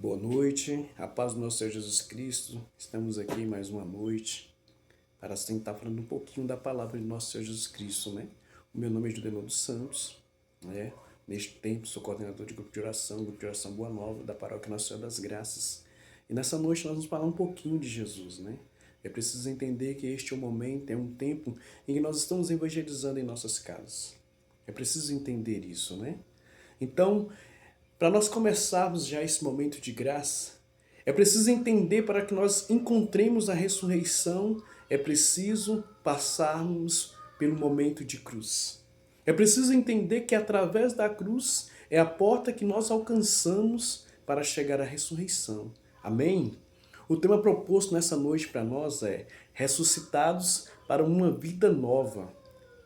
Boa noite, a paz do nosso Senhor Jesus Cristo. Estamos aqui mais uma noite para tentar falando um pouquinho da palavra de nosso Senhor Jesus Cristo, né? O meu nome é Judenor dos Santos, né? Neste tempo sou coordenador de grupo de oração Boa Nova da Paróquia Nossa Senhora das Graças. E nessa noite nós vamos falar um pouquinho de Jesus, né? É preciso entender que este é um momento, é um tempo em que nós estamos evangelizando em nossas casas. É preciso entender isso, né? Então, para nós começarmos já esse momento de graça, é preciso entender para que nós encontremos a ressurreição, é preciso passarmos pelo momento de cruz. É preciso entender que através da cruz é a porta que nós alcançamos para chegar à ressurreição. Amém? O tema proposto nessa noite para nós é ressuscitados para uma vida nova.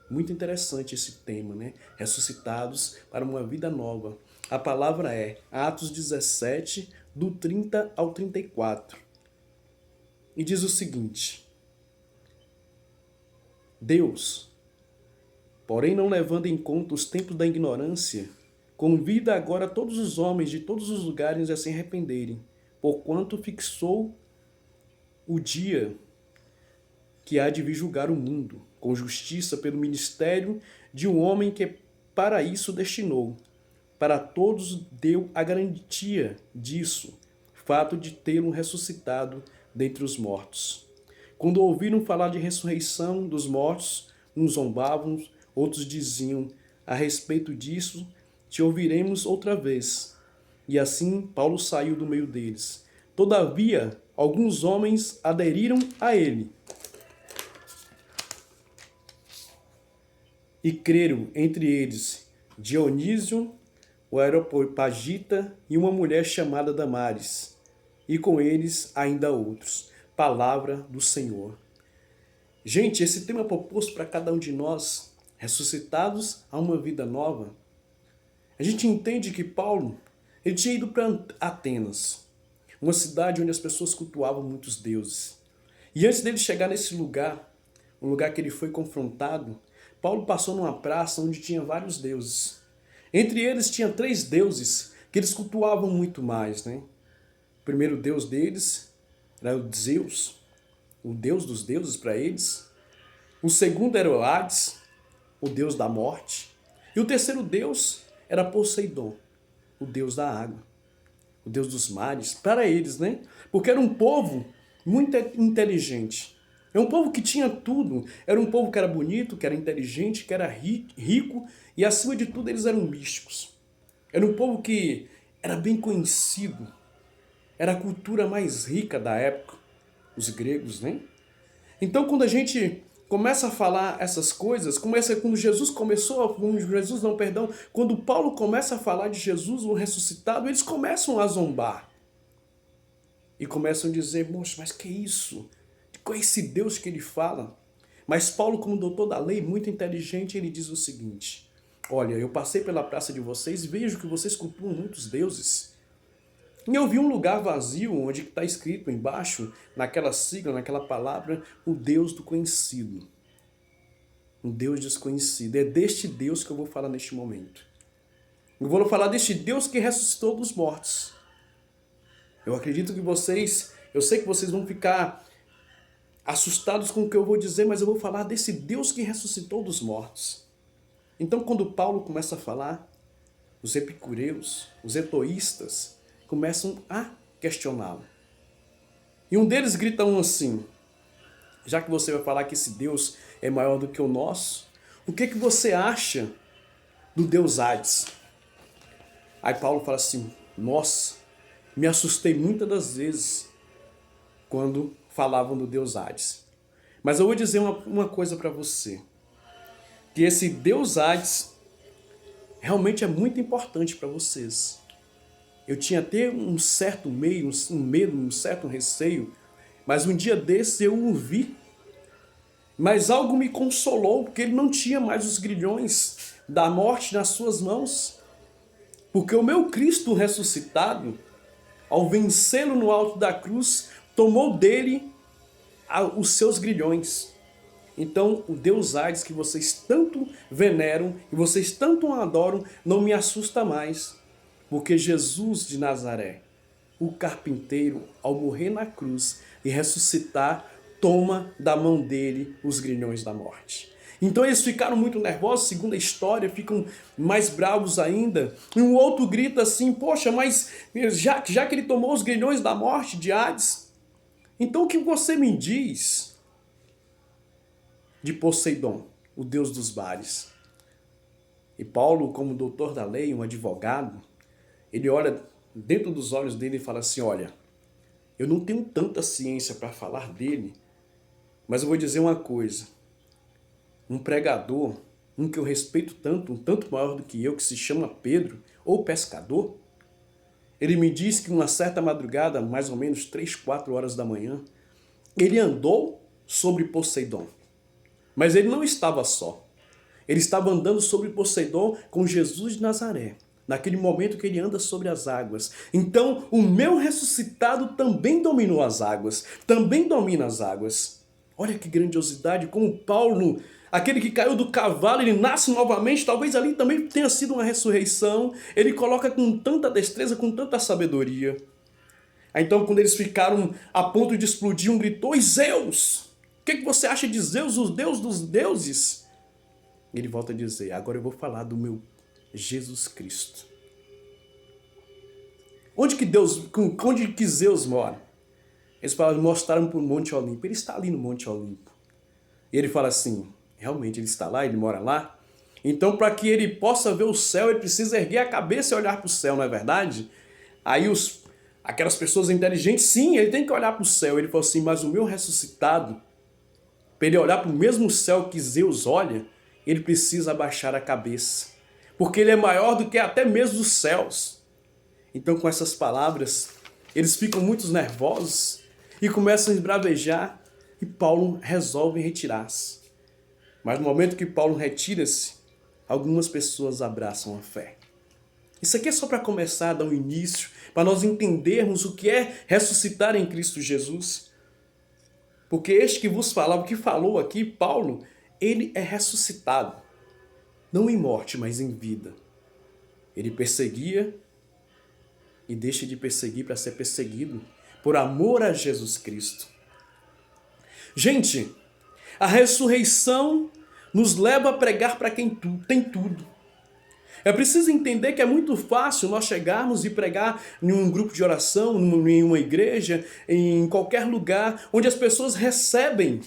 Muito interessante esse tema, né? Ressuscitados para uma vida nova. A palavra é Atos 17, do 30 ao 34. E diz o seguinte: Deus, porém não levando em conta os tempos da ignorância, convida agora todos os homens de todos os lugares a se arrependerem, porquanto fixou o dia que há de vir julgar o mundo, com justiça pelo ministério de um homem que para isso destinou. Para todos deu a garantia disso, fato de tê-lo ressuscitado dentre os mortos. Quando ouviram falar de ressurreição dos mortos, uns zombavam, outros diziam, a respeito disso, te ouviremos outra vez. E assim Paulo saiu do meio deles. Todavia, alguns homens aderiram a ele e creram, entre eles Dionísio, o Areopagita e uma mulher chamada Damares, e com eles ainda outros. Palavra do Senhor. Gente, esse tema é proposto para cada um de nós, ressuscitados a uma vida nova. A gente entende que Paulo, ele tinha ido para Atenas, uma cidade onde as pessoas cultuavam muitos deuses. E antes dele chegar nesse lugar, um lugar que ele foi confrontado, Paulo passou numa praça onde tinha vários deuses. Entre eles tinha 3 deuses que eles cultuavam muito mais, né? O primeiro deus deles era o Zeus, o deus dos deuses para eles. O segundo era o Hades, o deus da morte. E o terceiro deus era Poseidon, o deus da água, o deus dos mares, para eles, né? Porque era um povo muito inteligente. É um povo que tinha tudo. Era um povo que era bonito, que era inteligente, que era rico e, acima de tudo, eles eram místicos. Era um povo que era bem conhecido. Era a cultura mais rica da época, os gregos, né? Então, quando a gente começa a falar essas coisas, quando Paulo começa a falar de Jesus, o ressuscitado, eles começam a zombar. E começam a dizer, moço, mas que isso? Qual é esse Deus que ele fala? Mas Paulo, como doutor da lei, muito inteligente, ele diz o seguinte: olha, eu passei pela praça de vocês e vejo que vocês cultuam muitos deuses. E eu vi um lugar vazio onde está escrito embaixo, naquela sigla, naquela palavra, o Deus do conhecido. Um Deus desconhecido. É deste Deus que eu vou falar neste momento. Eu vou falar deste Deus que ressuscitou dos mortos. Eu acredito que eu sei que vocês vão ficar assustados com o que eu vou dizer, mas eu vou falar desse Deus que ressuscitou dos mortos. Então, quando Paulo começa a falar, os epicureus, os etoístas, começam a questioná-lo. E um deles grita assim: já que você vai falar que esse Deus é maior do que o nosso, o que você acha do Deus Hades? Aí Paulo fala assim: nossa, me assustei muitas das vezes quando falavam do Deus Hades. Mas eu vou dizer uma coisa para você, que esse Deus Hades realmente é muito importante para vocês. Eu tinha até um certo medo, um certo receio, mas um dia desse eu o vi. Mas algo me consolou, porque ele não tinha mais os grilhões da morte nas suas mãos. Porque o meu Cristo ressuscitado, ao vencê-lo no alto da cruz, tomou dele os seus grilhões. Então, o Deus Hades que vocês tanto veneram e vocês tanto adoram, não me assusta mais. Porque Jesus de Nazaré, o carpinteiro, ao morrer na cruz e ressuscitar, toma da mão dele os grilhões da morte. Então eles ficaram muito nervosos, segundo a história, ficam mais bravos ainda. E um outro grita assim, poxa, mas já que ele tomou os grilhões da morte de Hades, então o que você me diz de Poseidon, o deus dos mares? E Paulo, como doutor da lei, um advogado, ele olha dentro dos olhos dele e fala assim, olha, eu não tenho tanta ciência para falar dele, mas eu vou dizer uma coisa. Um pregador, um que eu respeito tanto, um tanto maior do que eu, que se chama Pedro, ou pescador, ele me disse que uma certa madrugada, mais ou menos 3, 4 horas da manhã, ele andou sobre Poseidon. Mas ele não estava só. Ele estava andando sobre Poseidon com Jesus de Nazaré, naquele momento que ele anda sobre as águas. Então, o meu ressuscitado também dominou as águas, também domina as águas. Olha que grandiosidade, como Paulo, aquele que caiu do cavalo, ele nasce novamente, talvez ali também tenha sido uma ressurreição. Ele coloca com tanta destreza, com tanta sabedoria. Então, quando eles ficaram a ponto de explodir, um gritou, e Zeus? O que você acha de Zeus, o deus dos deuses? Ele volta a dizer, agora eu vou falar do meu Jesus Cristo. Onde que Zeus mora? Eles mostraram para o Monte Olimpo. Ele está ali no Monte Olimpo. E ele fala assim, realmente ele está lá, ele mora lá? Então, para que ele possa ver o céu, ele precisa erguer a cabeça e olhar para o céu, não é verdade? Aí aquelas pessoas inteligentes, sim, ele tem que olhar para o céu. Ele falou assim, mas o meu ressuscitado, para ele olhar para o mesmo céu que Zeus olha, ele precisa abaixar a cabeça. Porque ele é maior do que até mesmo os céus. Então, com essas palavras, eles ficam muito nervosos e começam a esbravejar, e Paulo resolve retirar-se. Mas no momento que Paulo retira-se, algumas pessoas abraçam a fé. Isso aqui é só para começar a dar um início, para nós entendermos o que é ressuscitar em Cristo Jesus. Porque este que vos falava, o que falou aqui, Paulo, ele é ressuscitado. Não em morte, mas em vida. Ele perseguia e deixa de perseguir para ser perseguido por amor a Jesus Cristo. Gente, a ressurreição nos leva a pregar para quem tem tudo. É preciso entender que é muito fácil nós chegarmos e pregar em um grupo de oração, em uma igreja, em qualquer lugar, onde as pessoas recebem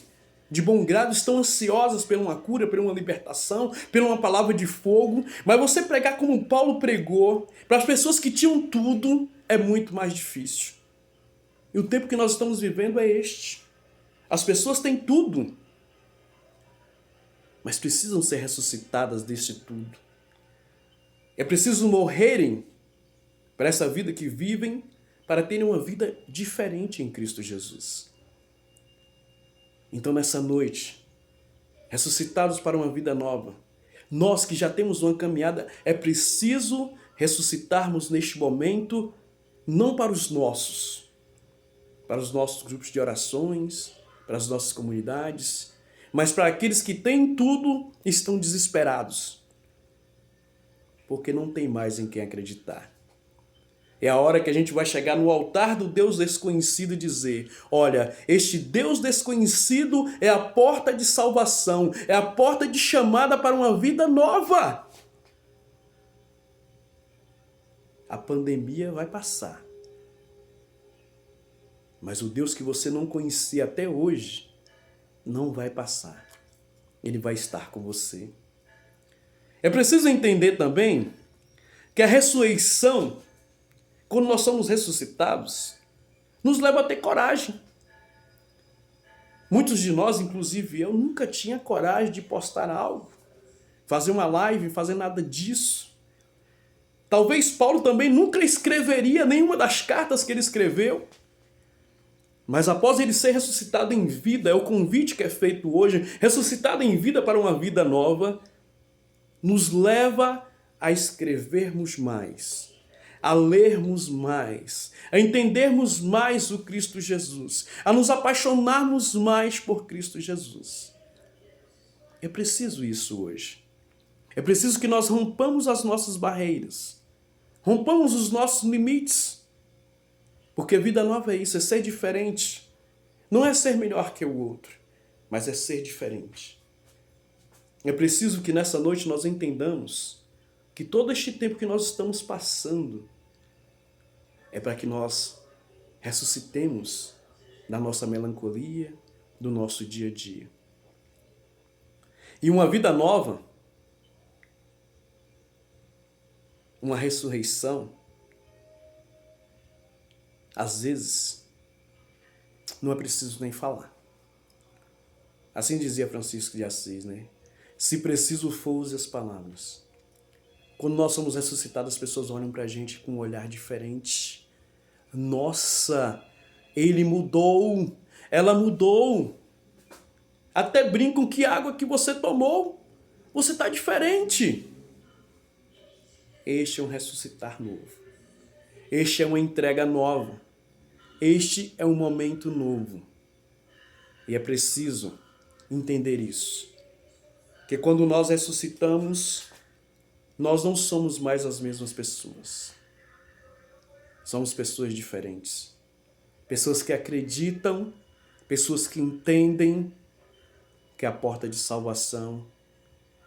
de bom grado, estão ansiosas por uma cura, por uma libertação, por uma palavra de fogo. Mas você pregar como Paulo pregou, para as pessoas que tinham tudo, é muito mais difícil. E o tempo que nós estamos vivendo é este. As pessoas têm tudo, mas precisam ser ressuscitadas deste tudo. É preciso morrerem para essa vida que vivem, para terem uma vida diferente em Cristo Jesus. Então, nessa noite, ressuscitados para uma vida nova, nós que já temos uma caminhada, é preciso ressuscitarmos neste momento, não para os nossos grupos de orações, para as nossas comunidades, mas para aqueles que têm tudo e estão desesperados, porque não tem mais em quem acreditar. É a hora que a gente vai chegar no altar do Deus desconhecido e dizer, olha, este Deus desconhecido é a porta de salvação, é a porta de chamada para uma vida nova. A pandemia vai passar. Mas o Deus que você não conhecia até hoje não vai passar. Ele vai estar com você. É preciso entender também que a ressurreição, quando nós somos ressuscitados, nos leva a ter coragem. Muitos de nós, inclusive eu, nunca tinha coragem de postar algo, fazer uma live, fazer nada disso. Talvez Paulo também nunca escreveria nenhuma das cartas que ele escreveu. Mas após ele ser ressuscitado em vida, é o convite que é feito hoje, ressuscitado em vida para uma vida nova, nos leva a escrevermos mais, a lermos mais, a entendermos mais o Cristo Jesus, a nos apaixonarmos mais por Cristo Jesus. É preciso isso hoje. É preciso que nós rompamos as nossas barreiras, rompamos os nossos limites. Porque vida nova é isso, é ser diferente. Não é ser melhor que o outro, mas é ser diferente. É preciso que nessa noite nós entendamos que todo este tempo que nós estamos passando é para que nós ressuscitemos da nossa melancolia, do nosso dia a dia. E uma vida nova, uma ressurreição, às vezes, não é preciso nem falar. Assim dizia Francisco de Assis, né? Se preciso for, use as palavras. Quando nós somos ressuscitados, as pessoas olham pra gente com um olhar diferente. Nossa, ele mudou, ela mudou. Até brincam que água que você tomou, você tá diferente. Este é um ressuscitar novo. Este é uma entrega nova. Este é um momento novo. E é preciso entender isso. Que quando nós ressuscitamos, nós não somos mais as mesmas pessoas. Somos pessoas diferentes. Pessoas que acreditam, pessoas que entendem que a porta de salvação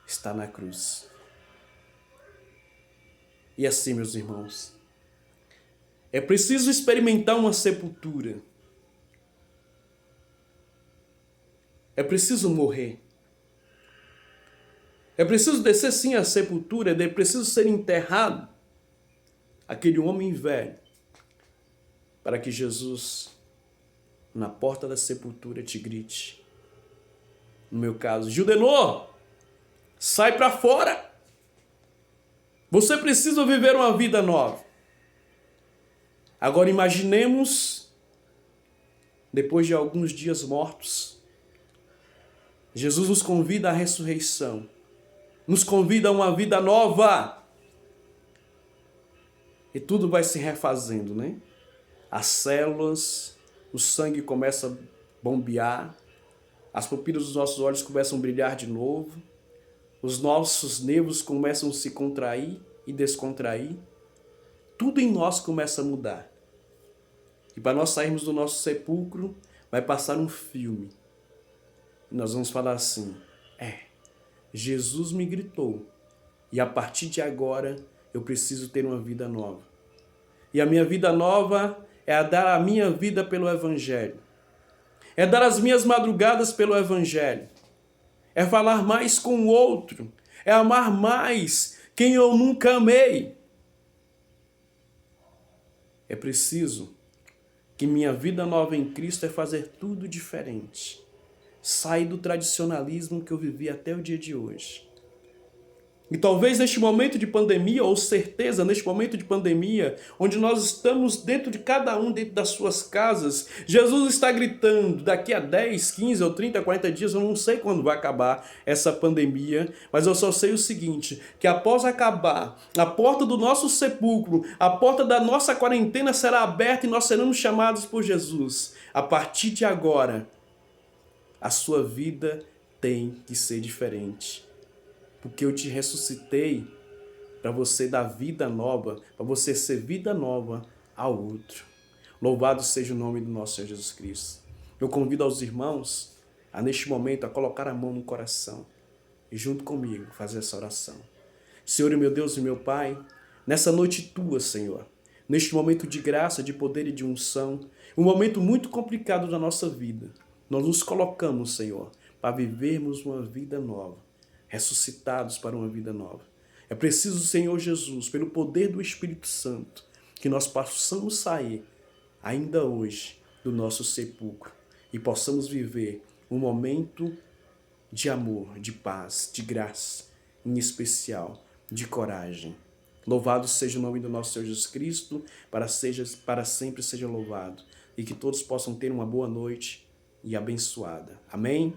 está na cruz. E assim, meus irmãos, é preciso experimentar uma sepultura. É preciso morrer. É preciso descer sim à sepultura, é preciso ser enterrado aquele homem velho, para que Jesus, na porta da sepultura, te grite. No meu caso, Judenor, sai para fora. Você precisa viver uma vida nova. Agora imaginemos, depois de alguns dias mortos, Jesus nos convida à ressurreição. Nos convida a uma vida nova. E tudo vai se refazendo, né? As células, o sangue começa a bombear, as pupilas dos nossos olhos começam a brilhar de novo, os nossos nervos começam a se contrair e descontrair, tudo em nós começa a mudar. E para nós sairmos do nosso sepulcro, vai passar um filme. E nós vamos falar assim, Jesus me gritou, e a partir de agora eu preciso ter uma vida nova. E a minha vida nova é a dar a minha vida pelo Evangelho. É dar as minhas madrugadas pelo Evangelho. É falar mais com o outro. É amar mais quem eu nunca amei. É preciso que minha vida nova em Cristo é fazer tudo diferente. Sair do tradicionalismo que eu vivi até o dia de hoje. E talvez neste momento de pandemia, ou certeza neste momento de pandemia, onde nós estamos dentro de cada um, dentro das suas casas, Jesus está gritando, daqui a 10, 15 ou 30, 40 dias, eu não sei quando vai acabar essa pandemia, mas eu só sei o seguinte, que após acabar, a porta do nosso sepulcro, a porta da nossa quarentena será aberta e nós seremos chamados por Jesus. A partir de agora, a sua vida tem que ser diferente. Porque eu te ressuscitei para você dar vida nova, para você ser vida nova ao outro. Louvado seja o nome do nosso Senhor Jesus Cristo. Eu convido aos irmãos a, neste momento, a colocar a mão no coração e junto comigo fazer essa oração. Senhor, meu Deus e meu Pai, nessa noite tua, Senhor, neste momento de graça, de poder e de unção, um momento muito complicado da nossa vida, nós nos colocamos, Senhor, para vivermos uma vida nova, ressuscitados para uma vida nova. É preciso, Senhor Jesus, pelo poder do Espírito Santo, que nós possamos sair, ainda hoje, do nosso sepulcro e possamos viver um momento de amor, de paz, de graça, em especial, de coragem. Louvado seja o nome do nosso Senhor Jesus Cristo, para sempre seja louvado, e que todos possam ter uma boa noite e abençoada. Amém?